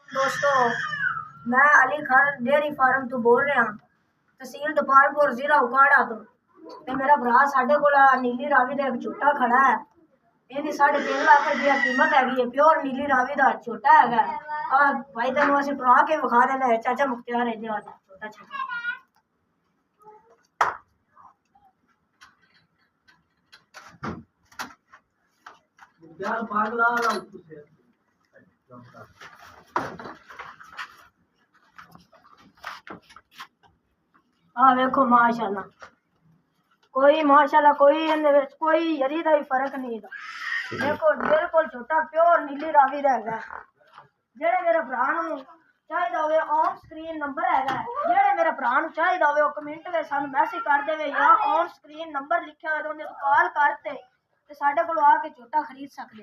दोस्तों, मैं Ali Khan dairy farm तो बोल रहा, तहसील दपालपुर जिला उकाड़ा तो। मेरा भरा साढ़े को नीली रावी का एक झोटा खड़ा है। ਇਹਦੀ 3.5 ਲੱਖ ਰੁਪਇਆ कीमत हैगी है। प्योर नीली रावी का छोटा है। भाई तेन असं पढ़ा के विखा देना है। चाचा मुख्तियार है छोटा छोटा हाँ वेखो माशाल्लाह, कोई यरी का भी फर्क नहीं था। देखो बिल्कुल छोटा प्योर नीली रावी का है। जेड़े मेरे भरा चाहिए होवे ऑन स्क्रीन नंबर है। जेड़े मेरे भरा चाहिए होवे वो कमेंट में सानू मैसेज कर देवे या ऑन स्क्रीन नंबर लिखा हुआ तो कॉल करते साडे कोल आके छोटा खरीद सकते।